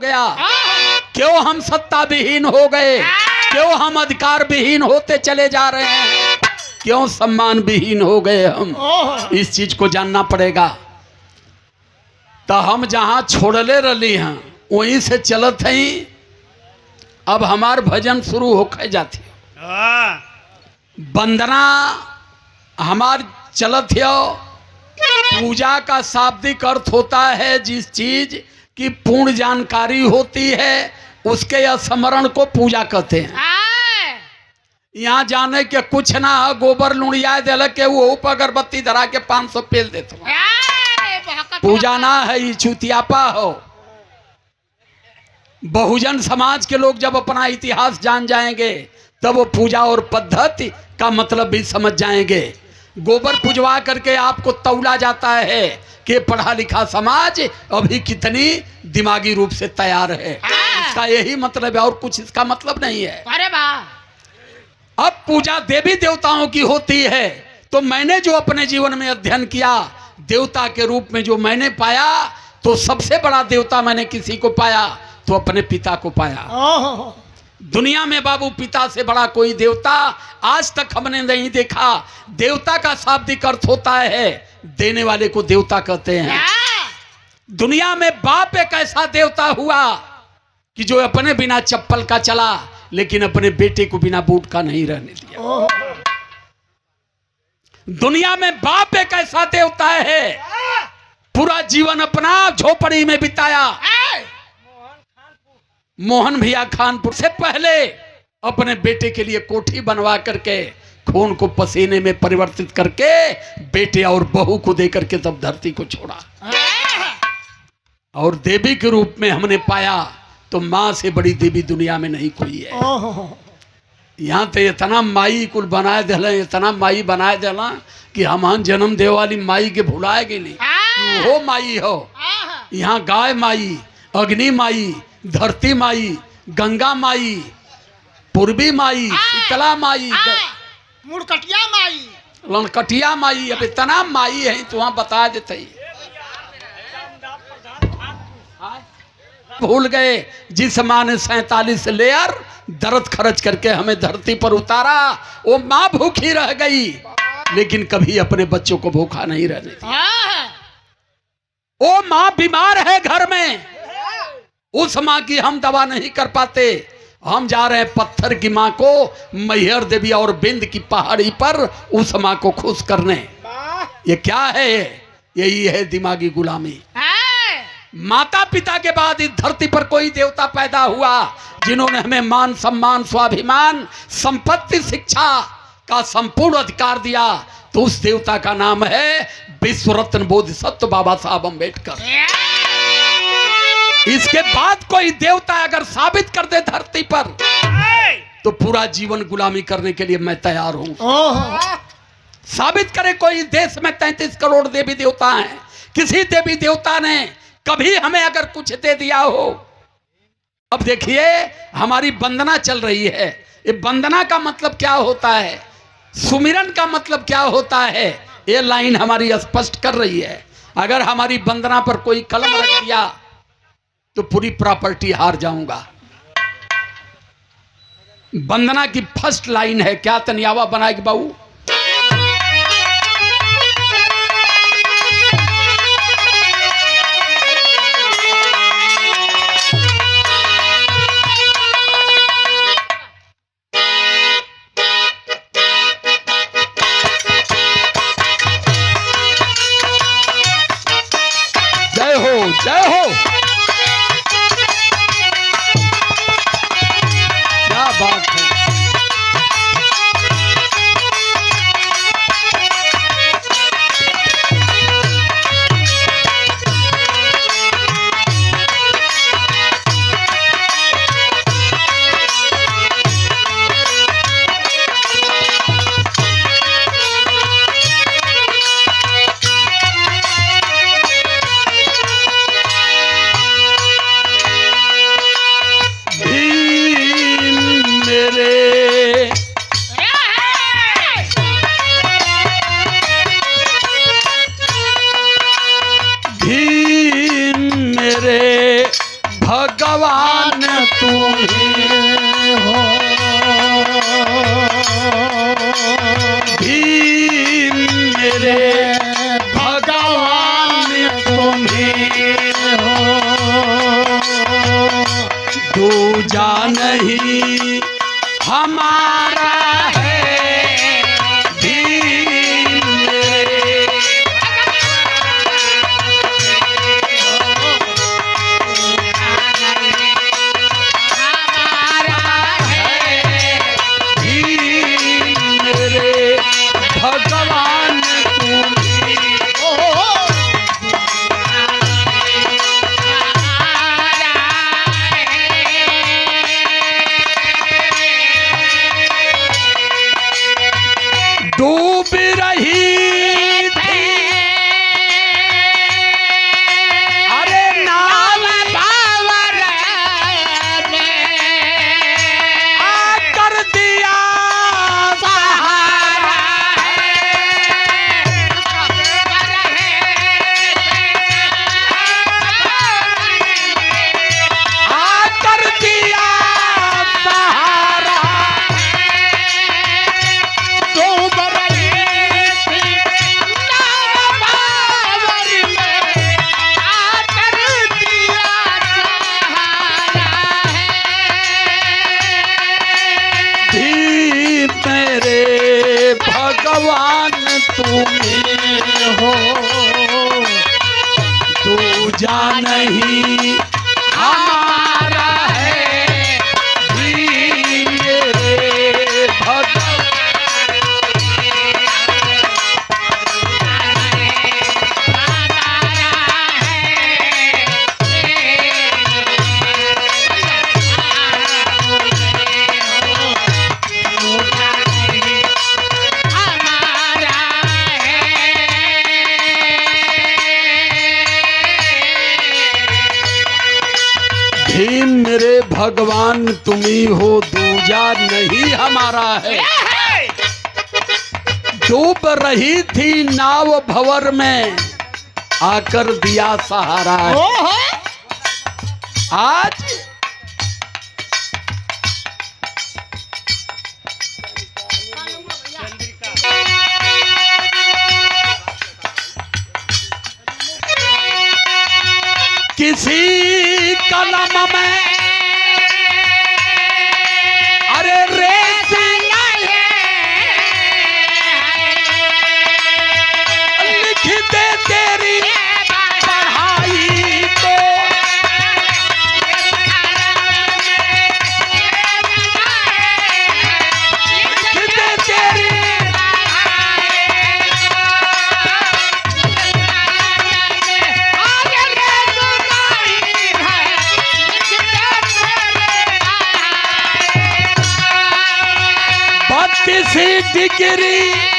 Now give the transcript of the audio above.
गया? क्यों हम सत्ता विहीन हो गए? क्यों हम अधिकार विहीन होते चले जा रहे हैं? क्यों सम्मान विहीन हो गए हम? इस चीज को जानना पड़ेगा। तो हम जहां छोड़ले रही हैं वहीं से चलत हैं। अब हमार भजन शुरू होके जाती, वंदना हमार चलत है। पूजा का शाब्दिक अर्थ होता है जिस चीज की पूर्ण जानकारी होती है उसके स्मरण को पूजा कहते हैं। यहाँ जाने के कुछ ना है, गोबर लुणिया दिल के वो ऊपर अगरबत्ती धरा के 500 पेल देते पूजा ना है, ये चुतियापा हो। बहुजन समाज के लोग जब अपना इतिहास जान जाएंगे तब वो पूजा और पद्धति का मतलब भी समझ जाएंगे। गोबर पुजवा करके आपको तौला जाता है कि पढ़ा लिखा समाज अभी कितनी दिमागी रूप से तैयार है। इसका यही मतलब है और कुछ इसका मतलब नहीं है। अरे वाह। अब पूजा देवी देवताओं की होती है तो मैंने जो अपने जीवन में अध्ययन किया देवता के रूप में जो मैंने पाया, तो सबसे बड़ा देवता मैंने किसी को पाया तो अपने पिता को पाया। दुनिया में बाबू पिता से बड़ा कोई देवता आज तक हमने नहीं देखा। देवता का शाब्दिक अर्थ होता है देने वाले को देवता कहते हैं। दुनिया में बाप एक ऐसा देवता हुआ कि जो अपने बिना चप्पल का चला लेकिन अपने बेटे को बिना बूट का नहीं रहने दिया। दुनिया में बाप एक ऐसा देवता है पूरा जीवन अपना झोपड़ी में बिताया। मोहन भैया खानपुर से पहले अपने बेटे के लिए कोठी बनवा करके खून को पसीने में परिवर्तित करके बेटे और बहू को देकर के तब धरती को छोड़ा। और देवी के रूप में हमने पाया तो मां से बड़ी देवी दुनिया में नहीं कोई है। यहाँ तो इतना माई कुल बनाए दिला, इतना माई बनाए दिला कि हम जन्म दे वाली माई के भुलाए गेली। हो माई हो, यहाँ गाय माई, अग्नि माई, धरती माई, गंगा माई, पूर्वी माई, शीतला माई, मुड़कटिया माई, लनकटिया माई। अब इतना माई है तो वहां बता देते भूल गए। जिस माँ ने 47 लेयर दर्द खर्च करके हमें धरती पर उतारा वो माँ भूखी रह गई लेकिन कभी अपने बच्चों को भूखा नहीं रहने दिया। वो माँ बीमार है घर में, उस माँ की हम दवा नहीं कर पाते। हम जा रहे हैं पत्थर की माँ को मैहर देवी और बिंद की पहाड़ी पर उस माँ को खुश करने। ये क्या है? यही है दिमागी गुलामी। माता पिता के बाद इस धरती पर कोई देवता पैदा हुआ जिन्होंने हमें मान सम्मान स्वाभिमान संपत्ति शिक्षा का संपूर्ण अधिकार दिया तो उस देवता का नाम है विश्व रत्न बोधिसत्व बाबा साहब अम्बेडकर। इसके बाद कोई देवता अगर साबित कर दे धरती पर तो पूरा जीवन गुलामी करने के लिए मैं तैयार हूं। साबित करे कोई देश में 33 करोड़ देवी देवता हैं, किसी देवी देवता ने कभी हमें अगर कुछ दे दिया हो। अब देखिए हमारी वंदना चल रही है। ये वंदना का मतलब क्या होता है, सुमिरन का मतलब क्या होता है, ये लाइन हमारी स्पष्ट कर रही है। अगर हमारी वंदना पर कोई कलम रख दिया तो पूरी प्रॉपर्टी हार जाऊंगा। वंदना की फर्स्ट लाइन है, क्या तनियावा बनाएगी बाबू? जय हो जय हो, क्या बात है। भगवान तुम्हें हो भीम मेरे भगवान तुम्हें हो दूजा नहीं हमारा है भीम मेरे भीम मेरे भगवान तुम्हें डूब रही थी अरे नाव बावर ने कर दिया सहारा कर दिया सहारा डूब रही थी नाव बावर में आकर दिया सहारा भीम मेरे भगवान तुम्हें हो दूजा नहीं हमारा है भीम मेरे भगवान भीम मेरे भगवान तुम्ही हो दूजा नहीं हमारा है डूब रही थी नाव भंवर में आकर दिया सहारा आज किसी कलम में अरे रेत लिख दे तेरी पढ़ाई को लिख दे तेरी किसी डिग्री